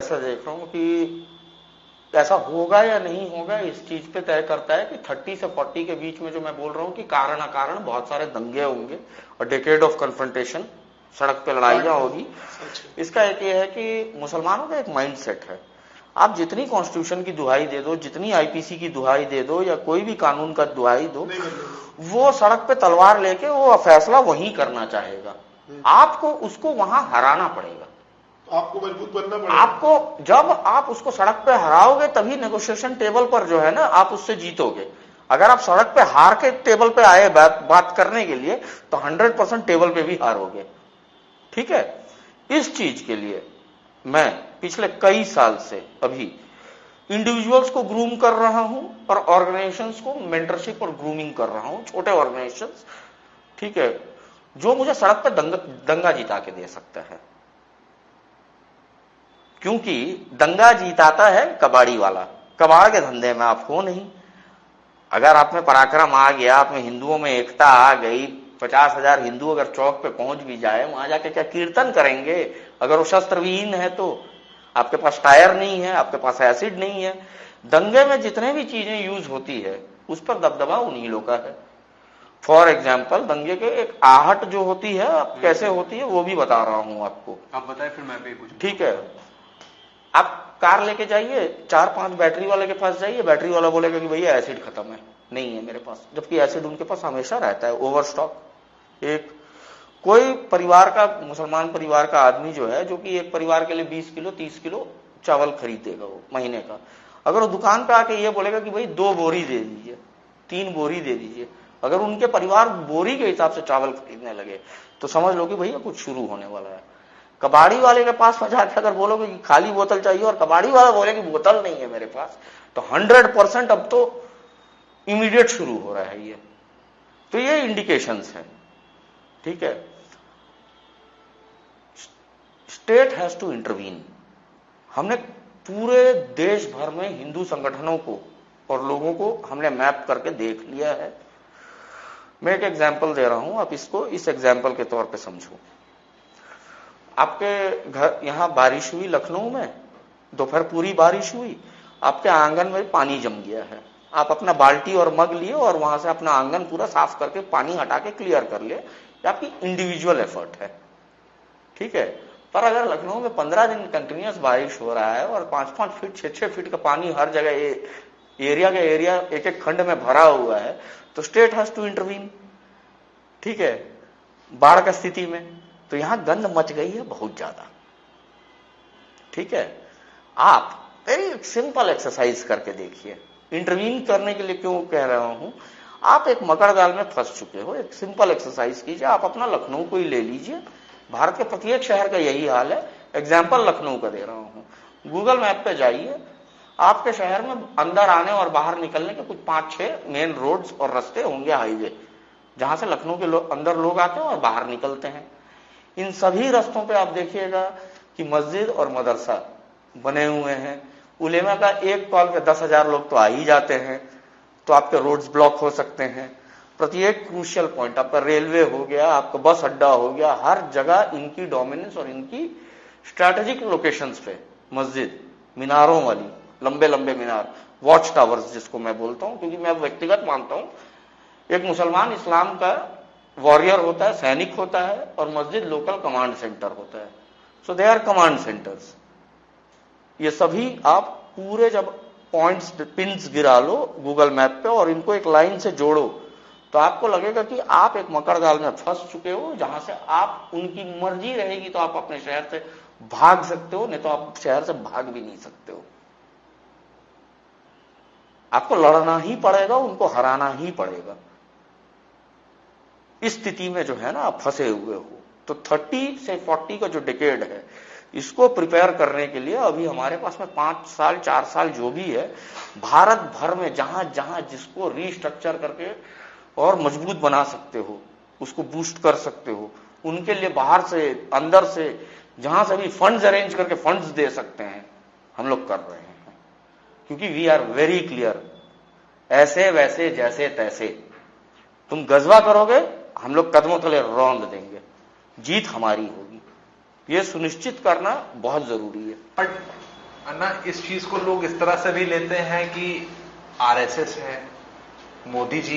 ऐसा देख रहा हूं कि ऐसा होगा या नहीं होगा, इस चीज पे तय करता है कि 30 से 40 के बीच में जो मैं बोल रहा हूं कि कारण अकारण बहुत सारे दंगे होंगे और डेकेड ऑफ कन्फ्रंटेशन, सड़क पे लड़ाइयां होगी। इसका एक ये है कि मुसलमानों का एक माइंड सेट है, आप जितनी कॉन्स्टिट्यूशन की दुहाई दे दो, जितनी आईपीसी की दुहाई दे दो या कोई भी कानून का दुहाई दो, वो सड़क पे तलवार लेके वो फैसला वहीं करना चाहेगा। आपको उसको वहां हराना पड़ेगा, आपको मजबूत बनना पड़ेगा। आपको जब आप उसको सड़क पे हराओगे तभी नेगोशिएशन टेबल पर जो है ना आप उससे जीतोगे। अगर आप सड़क पे हार के टेबल पे आए बात करने के लिए तो 100% टेबल पे भी हारोगे। ठीक है, इस चीज के लिए मैं पिछले कई साल से अभी इंडिविजुअल्स को ग्रूम कर रहा हूं और ऑर्गेनाइजेशंस को मेंटरशिप और ग्रूमिंग कर रहा हूं, छोटे ऑर्गेनाइजेशंस, ठीक है, जो मुझे सड़क पे दंगा जिता के दे सकता है। क्योंकि दंगा जीताता है कबाड़ी वाला, कबाड़ के धंधे में आप हो नहीं। अगर आप में पराक्रम आ गया, आप में हिंदुओं में एकता आ गई, 50,000 हिंदू अगर चौक पे पहुंच भी जाए, वहां जाके क्या कीर्तन करेंगे? अगर वो शस्त्रविहीन है तो आपके पास टायर नहीं है, आपके पास एसिड नहीं है। दंगे में जितने भी चीजें यूज होती है उस पर दबदबा उन्हीं लोगों का है। फॉर एग्जाम्पल, दंगे के एक आहट जो होती है कैसे होती है वो भी बता रहा हूं आपको। आप बताएं फिर मैं भी कुछ। ठीक है, आप कार लेके जाइए, 4-5 बैटरी वाले के पास जाइए, बैटरी वाला बोलेगा कि भैया एसिड खत्म है, नहीं है मेरे पास, जबकि एसिड उनके पास हमेशा रहता है, ओवर स्टॉक। एक कोई परिवार का, मुसलमान परिवार का आदमी जो है, जो कि एक परिवार के लिए 20 किलो 30 किलो चावल खरीदेगा वो महीने का, अगर वो दुकान पे आके ये बोलेगा कि भाई 2 बोरी दे दीजिए, 3 बोरी दे दीजिए, अगर उनके परिवार बोरी के हिसाब से चावल खरीदने लगे तो समझ लो कि भैया कुछ शुरू होने वाला है। कबाड़ी वाले के पास में जाकर अगर बोलोगे कि खाली बोतल चाहिए और कबाड़ी वाला बोले कि बोतल नहीं है मेरे पास, तो 100% अब तो इमीडिएट शुरू हो रहा है ये। तो ये इंडिकेशंस है। ठीक है, स्टेट हैज टू इंटरवीन। हमने पूरे देश भर में हिंदू संगठनों को और लोगों को हमने मैप करके देख लिया है। मैं एक एग्जांपल दे रहा हूं, आप इसको इस एग्जांपल के तौर पे समझो। आपके घर यहां बारिश हुई, लखनऊ में दोपहर पूरी बारिश हुई, आपके आंगन में पानी जम गया है, आप अपना बाल्टी और मग लिए और वहां से अपना आंगन पूरा साफ करके पानी हटा के क्लियर कर लिए, ये आपकी इंडिविजुअल एफर्ट है। ठीक है, पर अगर लखनऊ में 15 दिन कंटिन्यूअस बारिश हो रहा है और 5-5 फीट 6-6 फीट का पानी हर जगह एरिया एक एक खंड में भरा हुआ है, तो स्टेट हैज टू इंटरवीन। ठीक है, बाढ़ का स्थिति में तो यहां गंद मच गई है बहुत ज्यादा। ठीक है, आप वेरी सिंपल एक्सरसाइज करके देखिए। इंटरवीन करने के लिए क्यों कह रहा हूं, आप एक मकर जाल में फंस चुके हो, एक सिंपल एक्सरसाइज कीजिए। आप अपना लखनऊ को ही ले लीजिए, भारत के प्रत्येक शहर का यही हाल है, एग्जाम्पल लखनऊ का दे रहा हूं। गूगल मैप पे जाइए, आपके शहर में अंदर आने और बाहर निकलने के कुछ 5-6 मेन रोड्स और रास्ते होंगे, हाईवे, जहां से लखनऊ के अंदर लोग आते हैं और बाहर निकलते हैं। इन सभी रास्तों पे आप देखिएगा कि मस्जिद और मदरसा बने हुए हैं। उलेमा का एक कॉल पे 10,000 लोग तो आ ही जाते हैं, तो आपके रोड्स ब्लॉक हो सकते हैं। प्रत्येक क्रूशियल पॉइंट, आपका रेलवे हो गया, आपका बस अड्डा हो गया, हर जगह इनकी डोमिनेंस और इनकी स्ट्रैटेजिक लोकेशंस पे मस्जिद, मीनारों वाली लंबे लंबे मीनार, वॉच टावर्स जिसको मैं बोलता हूं, क्योंकि मैं व्यक्तिगत मानता हूं एक मुसलमान इस्लाम का वॉरियर होता है, सैनिक होता है, और मस्जिद लोकल कमांड सेंटर होता है। सो दे आर कमांड सेंटर्स। ये सभी आप पूरे जब पॉइंट्स पिन्स गिरा लो गूगल मैप पे और इनको एक लाइन से जोड़ो, तो आपको लगेगा कि आप एक मकर जाल में फंस चुके हो, जहां से आप, उनकी मर्जी रहेगी तो आप अपने शहर से भाग सकते हो, नहीं तो आप शहर से भाग भी नहीं सकते हो। आपको लड़ना ही पड़ेगा, उनको हराना ही पड़ेगा। इस स्थिति में जो है ना आप फंसे हुए हो। तो 30 से 40 का जो डिकेड है, इसको प्रिपेयर करने के लिए अभी हमारे पास में 5 साल 4 साल जो भी है, भारत भर में जहां जहां जिसको रीस्ट्रक्चर करके और मजबूत बना सकते हो, उसको बूस्ट कर सकते हो, उनके लिए बाहर से अंदर से जहां से भी फंड्स अरेंज करके फंड्स दे सकते हैं, हम लोग कर रहे हैं। क्योंकि वी आर वेरी क्लियर, ऐसे वैसे जैसे तैसे तुम गजवा करोगे, हम लोग कदमों तले रौंद देंगे, जीत हमारी होगी। ये सुनिश्चित करना बहुत जरूरी है। अन्ना इस चीज को लोग इस तरह से भी लेते हैं कि आरएसएस है, मोदी जी